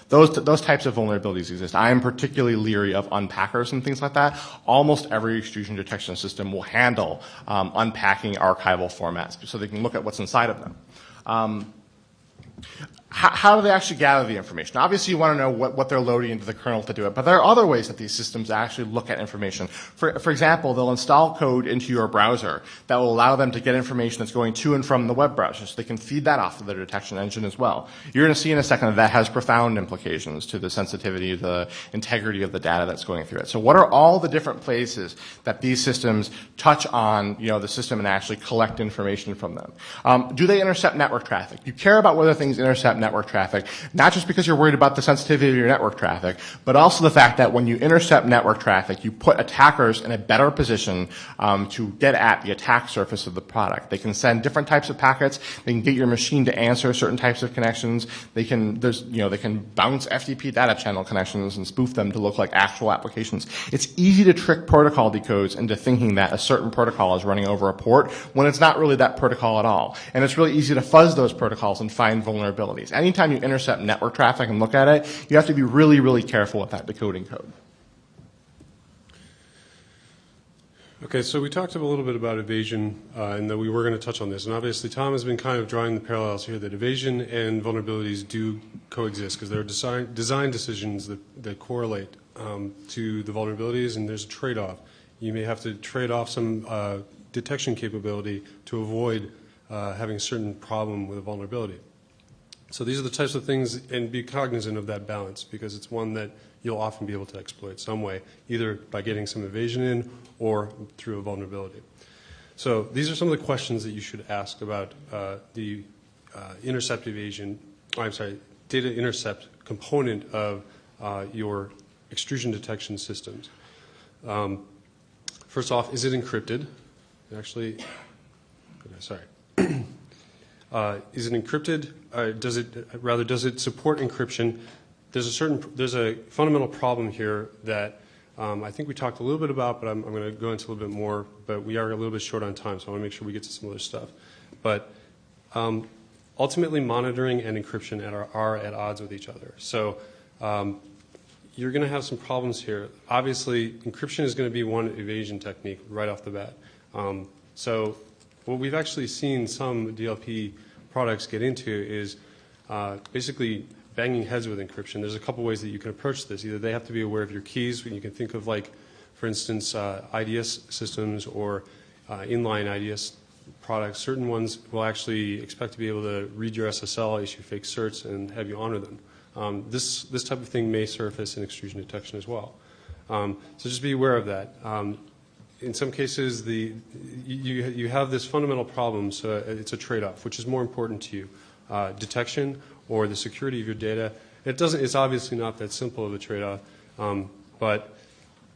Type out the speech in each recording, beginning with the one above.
those types of vulnerabilities exist. I am particularly leery of unpackers and things like that. Almost every extrusion detection system will handle unpacking archival formats so they can look at what's inside of them. How do they actually gather the information? Obviously, you want to know what they're loading into the kernel to do it, but there are other ways that these systems actually look at information. For example, they'll install code into your browser that will allow them to get information that's going to and from the web browser, so they can feed that off of their detection engine as well. You're going to see in a second that has profound implications to the sensitivity, the integrity of the data that's going through it. So what are all the different places that these systems touch on, the system and actually collect information from them? Do they intercept network traffic? You care about whether things intercept network traffic, not just because you're worried about the sensitivity of your network traffic, but also the fact that when you intercept network traffic, you put attackers in a better position to get at the attack surface of the product. They can send different types of packets. They can get your machine to answer certain types of connections. They can bounce FTP data channel connections and spoof them to look like actual applications. It's easy to trick protocol decodes into thinking that a certain protocol is running over a port when it's not really that protocol at all. And it's really easy to fuzz those protocols and find vulnerabilities. Anytime you intercept network traffic and look at it, you have to be really, really careful with that decoding code. Okay, so we talked a little bit about evasion, and that we were going to touch on this. And obviously, Tom has been kind of drawing the parallels here that evasion and vulnerabilities do coexist because there are design decisions that correlate to the vulnerabilities, and there's a trade-off. You may have to trade off some detection capability to avoid having a certain problem with a vulnerability. So these are the types of things, and be cognizant of that balance, because it's one that you'll often be able to exploit some way, either by getting some evasion in or through a vulnerability. So these are some of the questions that you should ask about the data intercept component of your extrusion detection systems. First off, is it encrypted? Actually, sorry. Is it encrypted? Does it support encryption? There's a fundamental problem here that I think we talked a little bit about, but I'm going to go into a little bit more. But we are a little bit short on time, so I want to make sure we get to some other stuff. But ultimately, monitoring and encryption are at odds with each other. So you're going to have some problems here. Obviously, encryption is going to be one evasion technique right off the bat. So what we've actually seen some DLP products get into is basically banging heads with encryption. There's a couple ways that you can approach this. Either they have to be aware of your keys, when you can think of, like, for instance, IDS systems or inline IDS products. Certain ones will actually expect to be able to read your SSL, issue fake certs, and have you honor them. This type of thing may surface in extrusion detection as well. So just be aware of that. In some cases, you have this fundamental problem, so it's a trade-off. Which is more important to you, detection or the security of your data? It's obviously not that simple of a trade-off, but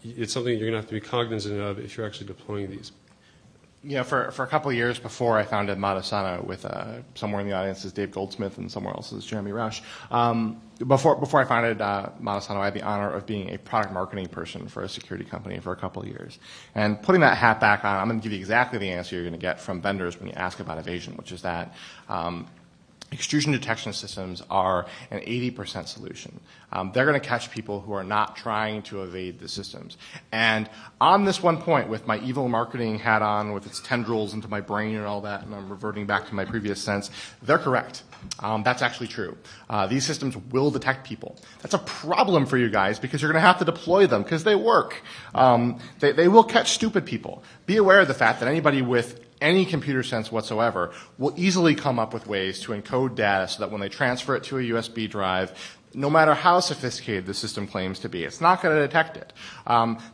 it's something you're going to have to be cognizant of if you're actually deploying these. For a couple of years before I founded Matasana, with somewhere in the audience is Dave Goldsmith and somewhere else is Jeremy Rush. Before I founded Matasana, I had the honor of being a product marketing person for a security company for a couple of years. And putting that hat back on, I'm going to give you exactly the answer you're going to get from vendors when you ask about evasion, which is that extrusion detection systems are an 80% solution. They're going to catch people who are not trying to evade the systems. And on this one point, with my evil marketing hat on, with its tendrils into my brain and all that, and I'm reverting back to my previous sense, they're correct. That's actually true. These systems will detect people. That's a problem for you guys because you're going to have to deploy them because they work. They will catch stupid people. Be aware of the fact that anybody with any computer sense whatsoever will easily come up with ways to encode data so that when they transfer it to a USB drive, no matter how sophisticated the system claims to be, it's not going to detect it.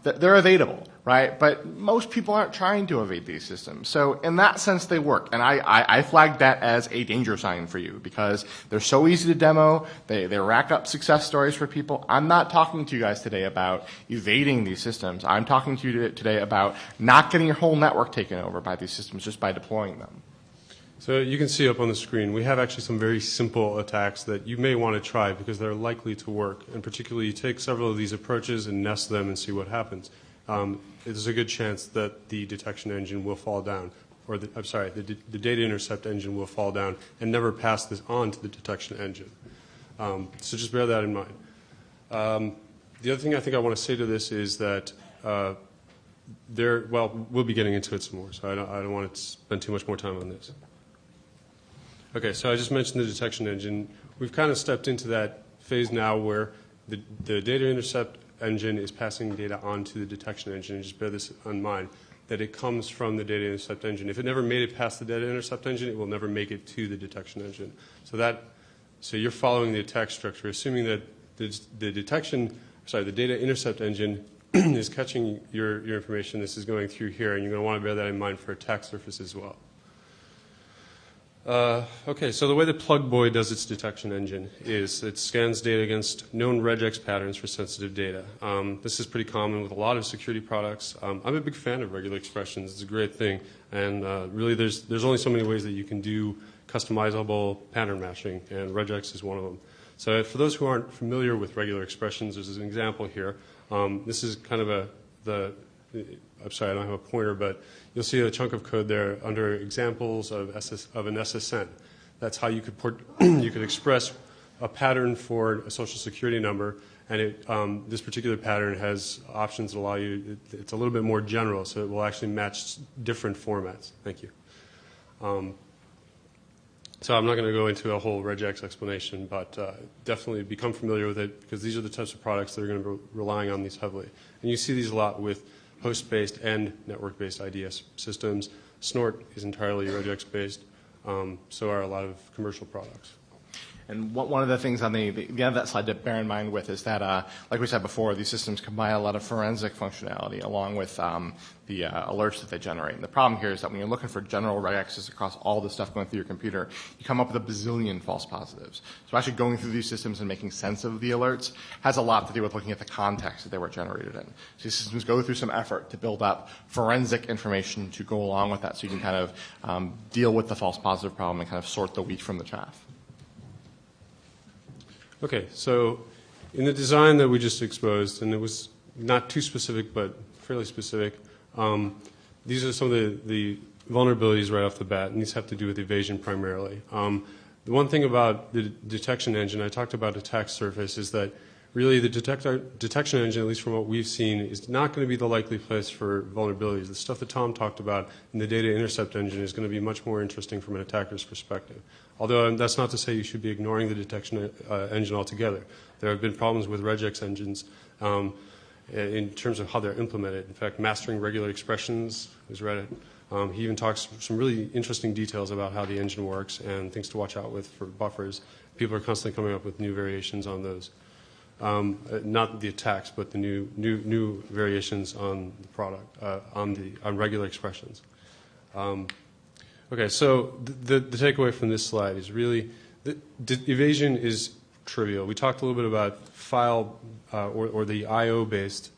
They're evadable, right? But most people aren't trying to evade these systems. So in that sense, they work. And I flagged that as a danger sign for you because they're so easy to demo. They rack up success stories for people. I'm not talking to you guys today about evading these systems. I'm talking to you today about not getting your whole network taken over by these systems just by deploying them. So you can see up on the screen, we have actually some very simple attacks that you may want to try because they're likely to work. And particularly, you take several of these approaches and nest them and see what happens. There's a good chance that the detection engine will fall down, or the data intercept engine will fall down and never pass this on to the detection engine. So just bear that in mind. The other thing I think I want to say to this is that well, we'll be getting into it some more, so I don't want to spend too much more time on this. Okay, so I just mentioned the detection engine. We've kind of stepped into that phase now where the data intercept engine is passing data onto the detection engine. And just bear this in mind, that it comes from the data intercept engine. If it never made it past the data intercept engine, it will never make it to the detection engine. So you're following the attack structure, assuming that the data intercept engine is catching your information. This is going through here, and you're going to want to bear that in mind for attack surface as well. Okay, so the way that Plugboy does its detection engine is it scans data against known regex patterns for sensitive data. This is pretty common with a lot of security products. I'm a big fan of regular expressions. It's a great thing, and really there's only so many ways that you can do customizable pattern matching, and regex is one of them. So for those who aren't familiar with regular expressions, there's an example here. This is kind of I'm sorry, I don't have a pointer, but you'll see a chunk of code there under examples of an SSN. That's how you could express a pattern for a social security number, and this particular pattern has options that allow you. It's a little bit more general, so it will actually match different formats. Thank you. So I'm not going to go into a whole regex explanation, but definitely become familiar with it because these are the types of products that are going to be relying on these heavily. And you see these a lot with host-based and network-based IDS systems. Snort is entirely regex-based. So are a lot of commercial products. And one of the things on the end of that slide to bear in mind with is that, like we said before, these systems combine a lot of forensic functionality along with the alerts that they generate. And the problem here is that when you're looking for general regexes across all the stuff going through your computer, you come up with a bazillion false positives. So actually going through these systems and making sense of the alerts has a lot to do with looking at the context that they were generated in. So these systems go through some effort to build up forensic information to go along with that so you can kind of deal with the false positive problem and kind of sort the wheat from the chaff. Okay, so in the design that we just exposed, and it was not too specific but fairly specific, these are some of the vulnerabilities right off the bat, and these have to do with evasion primarily. The one thing about the detection engine, I talked about attack surface, is that really the detection engine, at least from what we've seen, is not going to be the likely place for vulnerabilities. The stuff that Tom talked about in the data intercept engine is going to be much more interesting from an attacker's perspective. Although that's not to say you should be ignoring the detection engine altogether. There have been problems with regex engines in terms of how they're implemented. In fact, mastering regular expressions is read it. He even talks some really interesting details about how the engine works and things to watch out with for buffers. People are constantly coming up with new variations on those. Not the attacks, but the new variations on the product, on regular expressions. Okay, so the takeaway from this slide is really evasion is trivial. We talked a little bit about file or the I/O-based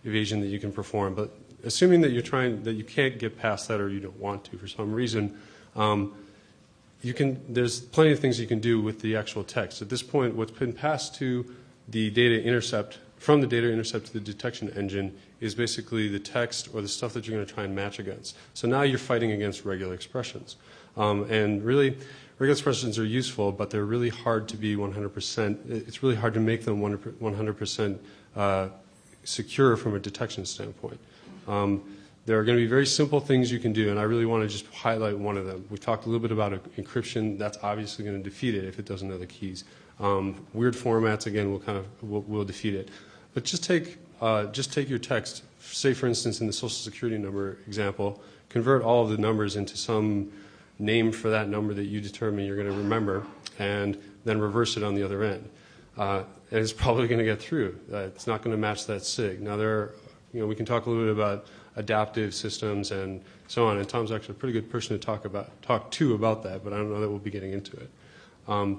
evasion that you can perform, but assuming that you can't get past that or you don't want to for some reason, there's plenty of things you can do with the actual text. At this point, what's been passed to the data intercept, from the data intercept to the detection engine, is basically the text or the stuff that you're going to try and match against. So now you're fighting against regular expressions. And really, regular expressions are useful, but they're really hard to be 100%. It's really hard to make them 100% secure from a detection standpoint. There are going to be very simple things you can do, and I really want to just highlight one of them. We talked a little bit about encryption. That's obviously going to defeat it if it doesn't know the keys. Weird formats, again, will defeat it. But just take your text, say for instance in the Social Security number example, convert all of the numbers into some name for that number that you determine you're going to remember, and then reverse it on the other end. And it's probably going to get through. It's not going to match that SIG. Now we can talk a little bit about adaptive systems and so on, and Tom's actually a pretty good person to talk to about that, but I don't know that we'll be getting into it.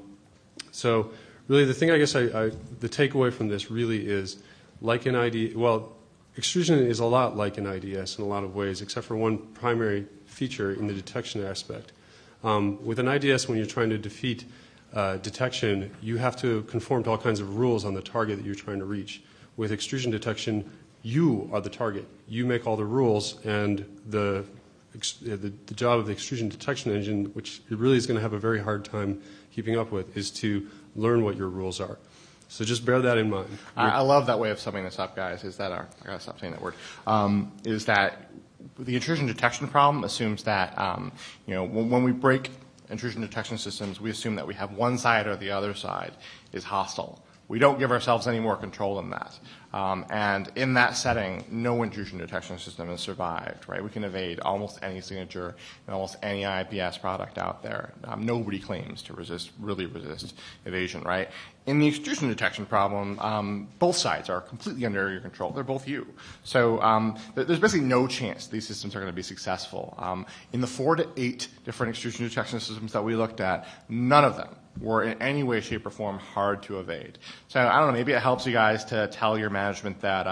So really the thing I guess the takeaway from this really is, like an extrusion is a lot like an IDS in a lot of ways, except for one primary feature in the detection aspect. With an IDS, when you're trying to defeat detection, you have to conform to all kinds of rules on the target that you're trying to reach. With extrusion detection, you are the target. You make all the rules, and the job of the extrusion detection engine, which it really is going to have a very hard time keeping up with, is to learn what your rules are. So just bear that in mind. I love that way of summing this up, guys, is that I gotta stop saying that word, is that the intrusion detection problem assumes that, when we break intrusion detection systems, we assume that we have one side or the other side is hostile. We don't give ourselves any more control than that. And in that setting, no intrusion detection system has survived, right? We can evade almost any signature and almost any IPS product out there. Nobody claims to really resist evasion, right? In the intrusion detection problem, both sides are completely under your control. They're both you. So there's basically no chance these systems are going to be successful. In the 4 to 8 different intrusion detection systems that we looked at, none of them were in any way, shape, or form hard to evade. So I don't know, maybe it helps you guys to tell your management that,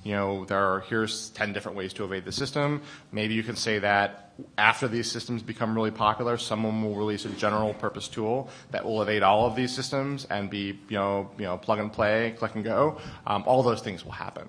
here's 10 different ways to evade the system. Maybe you can say that after these systems become really popular, someone will release a general purpose tool that will evade all of these systems and be, plug and play, click and go. All those things will happen.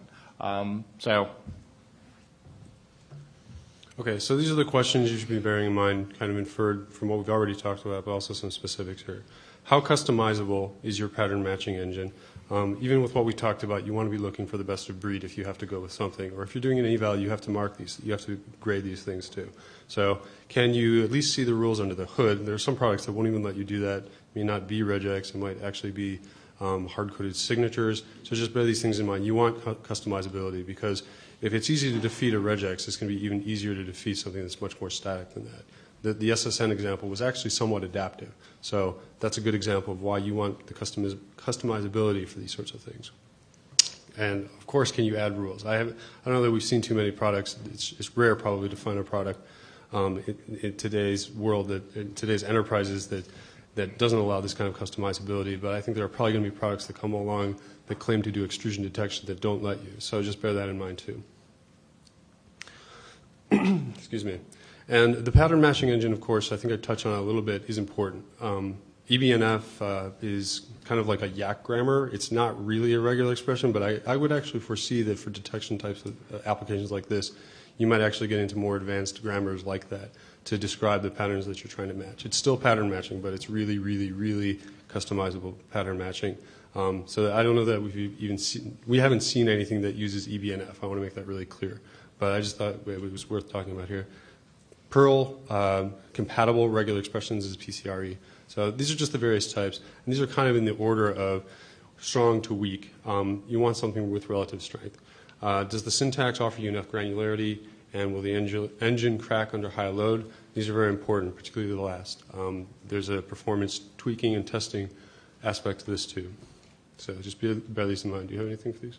Okay, so these are the questions you should be bearing in mind, kind of inferred from what we've already talked about, but also some specifics here. How customizable is your pattern matching engine? Even with what we talked about, you want to be looking for the best of breed if you have to go with something. Or if you're doing an eval, you have to mark these. You have to grade these things too. So can you at least see the rules under the hood? There are some products that won't even let you do that. It may not be regex. It might actually be hard-coded signatures. So just bear these things in mind. You want customizability because if it's easy to defeat a regex, it's going to be even easier to defeat something that's much more static than that. The SSN example was actually somewhat adaptive. So that's a good example of why you want the customizability for these sorts of things. And of course, can you add rules? I don't know that we've seen too many products. It's rare probably to find a product in today's world, in today's enterprises that doesn't allow this kind of customizability. But I think there are probably going to be products that come along that claim to do extrusion detection that don't let you. So just bear that in mind too. Excuse me. And the pattern matching engine, of course, I think I touched on it a little bit, is important. EBNF is kind of like a YAC grammar. It's not really a regular expression, but I would actually foresee that for detection types of applications like this, you might actually get into more advanced grammars like that to describe the patterns that you're trying to match. It's still pattern matching, but it's really, really, really customizable pattern matching. So I don't know that we haven't seen anything that uses EBNF. I want to make that really clear. But I just thought it was worth talking about here. Perl compatible regular expressions is PCRE. So these are just the various types. And these are kind of in the order of strong to weak. You want something with relative strength. Does the syntax offer you enough granularity? And will the engine crack under high load? These are very important, particularly the last. There's a performance tweaking and testing aspect to this too. So just bear these in mind. Do you have anything for these?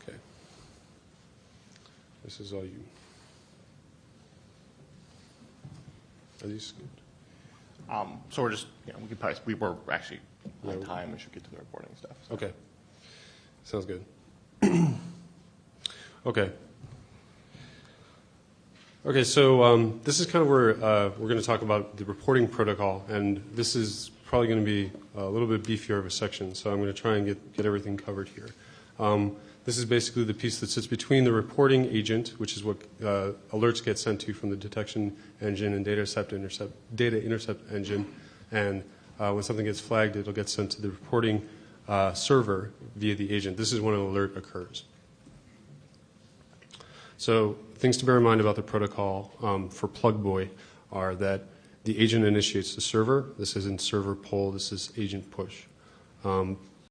Okay. This is all you. Are these good? So we're just, we were actually on time. We should get to the reporting stuff. So. Okay. Sounds good. Okay. Okay, so this is kind of where we're going to talk about the reporting protocol, and this is probably going to be a little bit beefier of a section, so I'm going to try and get everything covered here. This is basically the piece that sits between the reporting agent, which is what alerts get sent to from the detection engine and data intercept engine, and when something gets flagged, it'll get sent to the reporting server via the agent. This is when an alert occurs. So things to bear in mind about the protocol for Plugboy are that the agent initiates the server. This isn't server pull. This is agent push.